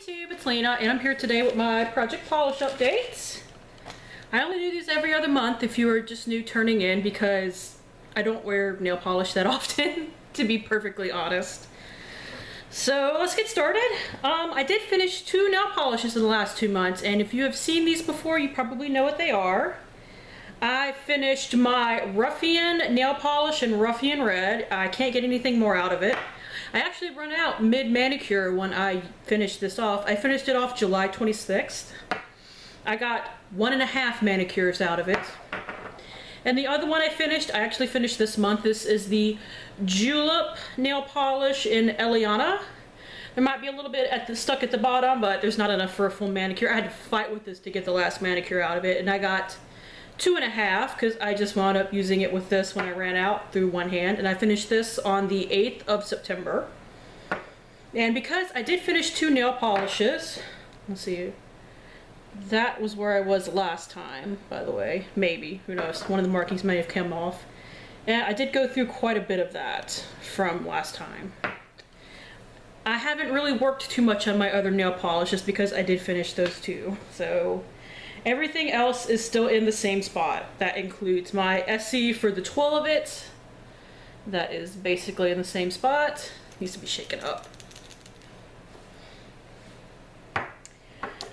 YouTube, it's Lena, and I'm here today with my project polish updates. I only do these every other month if you are just new turning in because I don't wear nail polish that often, to be perfectly honest. So let's get started. I did finish 2 nail polishes in the last 2 months, and if you have seen these before, you probably know what they are. I finished my Ruffian nail polish in Ruffian Red. I can't get anything more out of it. I actually run out mid-manicure when I finished this off. I finished it off July 26th. I got 1.5 manicures out of it. And the other one I actually finished this month. This is the Julep nail polish in Eliana. There might be a little bit stuck at the bottom, but there's not enough for a full manicure. I had to fight with this to get the last manicure out of it, and I got 2.5 because I just wound up using it with this when I ran out through one hand, and I finished this on the 8th of September. And because I did finish 2 nail polishes, let's see, that was where I was last time, by the way. Maybe, who knows, one of the markings may have come off. And I did go through quite a bit of that from last time. I haven't really worked too much on my other nail polishes because I did finish those 2. So everything else is still in the same spot. That includes my SE for the 12 of it. That is basically in the same spot. Needs to be shaken up.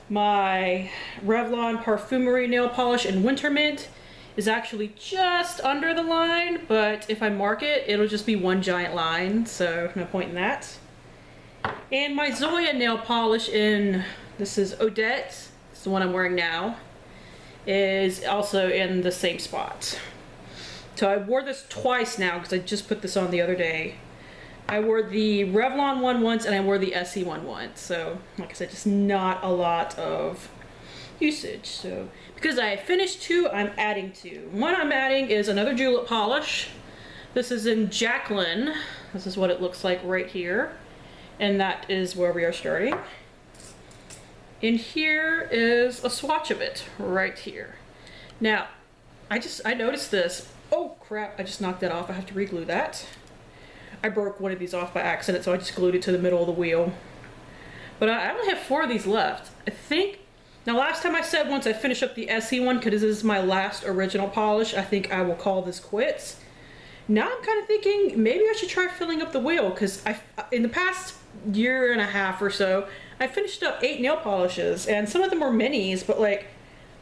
My Revlon Parfumery nail polish in Winter Mint is actually just under the line, but if I mark it, it'll just be one giant line, so no point in that. And my Zoya nail polish in, this is Odette, it's the one I'm wearing now, is also in the same spot. So I wore this twice now because I just put this on the other day. I wore the Revlon one once and I wore the SE one once. So like I said, just not a lot of usage. So because I finished 2, I'm adding 2. One I'm adding is another Julep polish. This is in Jacqueline. This is what it looks like right here. And that is where we are starting. And here is a swatch of it right here. Now, I noticed this. Oh crap, I just knocked that off. I have to re-glue that. I broke one of these off by accident, so I just glued it to the middle of the wheel. But I only have 4 of these left. I think, now last time I said once I finish up the SE one, because this is my last original polish, I think I will call this quits. Now I'm kind of thinking maybe I should try filling up the wheel, because in the past year and a half or so, I finished up 8 nail polishes, and some of them were minis, but like,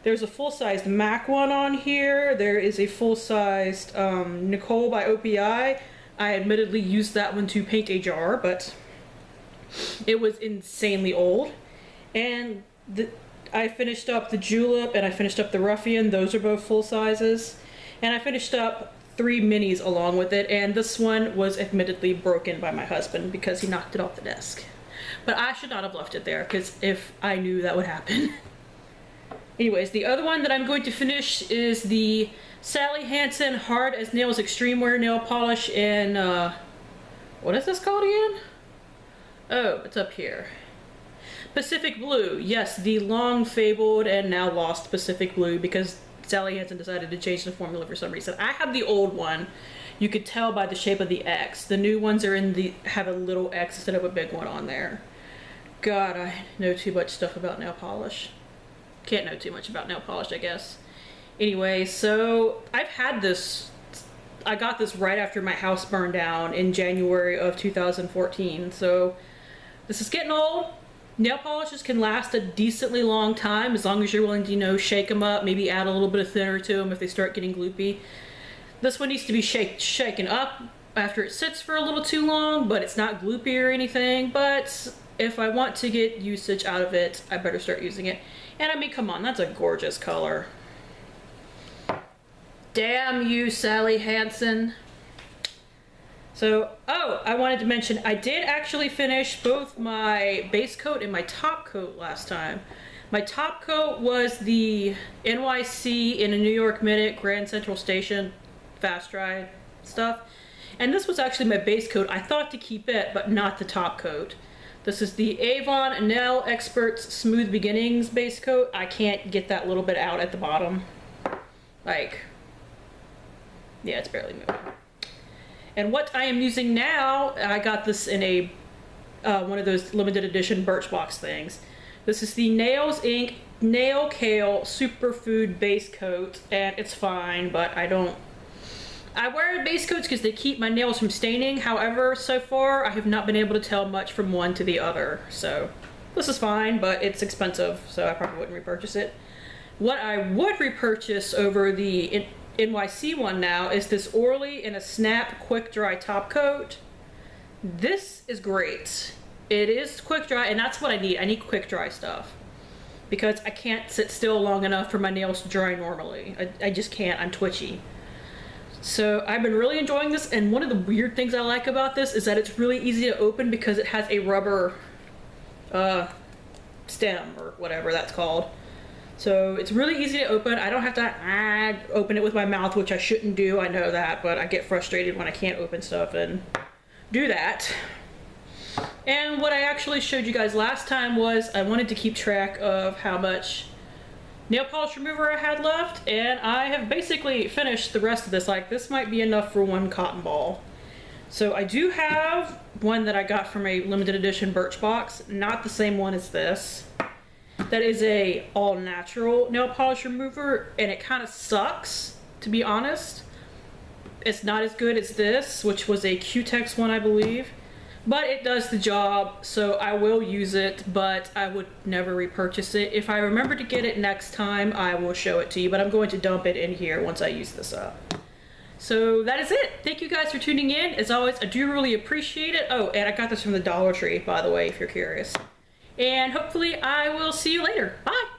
there's a full-sized MAC one on here, there is a full-sized Nicole by OPI. I admittedly used that one to paint a jar, but it was insanely old. And I finished up the Julep and I finished up the Ruffian. Those are both full sizes. And I finished up 3 minis along with it. And this one was admittedly broken by my husband because he knocked it off the desk. But I should not have left it there because if I knew that would happen. Anyways, the other one that I'm going to finish is the Sally Hansen Hard as Nails Extreme Wear nail polish in, what is this called again? Oh, it's up here. Pacific Blue. Yes, the long fabled and now lost Pacific Blue because Sally Hansen decided to change the formula for some reason. I have the old one. You could tell by the shape of the X. The new ones are have a little X instead of a big one on there. God, I know too much stuff about nail polish. Can't know too much about nail polish, I guess. Anyway, so I've had this, I got this right after my house burned down in January of 2014, so this is getting old. Nail polishes can last a decently long time as long as you're willing to, you know, shake them up, maybe add a little bit of thinner to them if they start getting gloopy. This one needs to be shaken up after it sits for a little too long, but it's not gloopy or anything, but if I want to get usage out of it, I better start using it. And I mean, come on, that's a gorgeous color. Damn you, Sally Hansen. So, oh, I wanted to mention, I did actually finish both my base coat and my top coat last time. My top coat was the NYC in a New York Minute Grand Central Station fast dry stuff. And this was actually my base coat. I thought to keep it, but not the top coat. This is the Avon Nail Experts Smooth Beginnings base coat. I can't get that little bit out at the bottom. Like, yeah, it's barely moving. And what I am using now, I got this in a one of those limited edition Birchbox things. This is the Nails Inc. Nail Kale Superfood Base Coat, and it's fine, but I wear base coats because they keep my nails from staining. However, so far I have not been able to tell much from one to the other. So this is fine, but it's expensive, so I probably wouldn't repurchase it. What I would repurchase over the NYC one now is this Orly in a Snap Quick Dry Top Coat. This is great. It is quick dry, and that's what I need. I need quick dry stuff because I can't sit still long enough for my nails to dry normally. I just can't. I'm twitchy. So I've been really enjoying this, and one of the weird things I like about this is that it's really easy to open because it has a rubber stem or whatever that's called. So it's really easy to open. I don't have to open it with my mouth, which I shouldn't do. I know that, but I get frustrated when I can't open stuff and do that. And what I actually showed you guys last time was I wanted to keep track of how much nail polish remover I had left, and I have basically finished the rest of this. Like, this might be enough for one cotton ball. So I do have one that I got from a limited edition Birchbox, not the same one as this. That is a all natural nail polish remover, and it kind of sucks, to be honest. It's not as good as this, which was a Q-Tex one, I believe. But it does the job, so I will use it, but I would never repurchase it. If I remember to get it next time, I will show it to you, but I'm going to dump it in here once I use this up. So that is it. Thank you guys for tuning in. As always, I do really appreciate it. Oh, and I got this from the Dollar Tree, by the way, if you're curious. And hopefully I will see you later. Bye!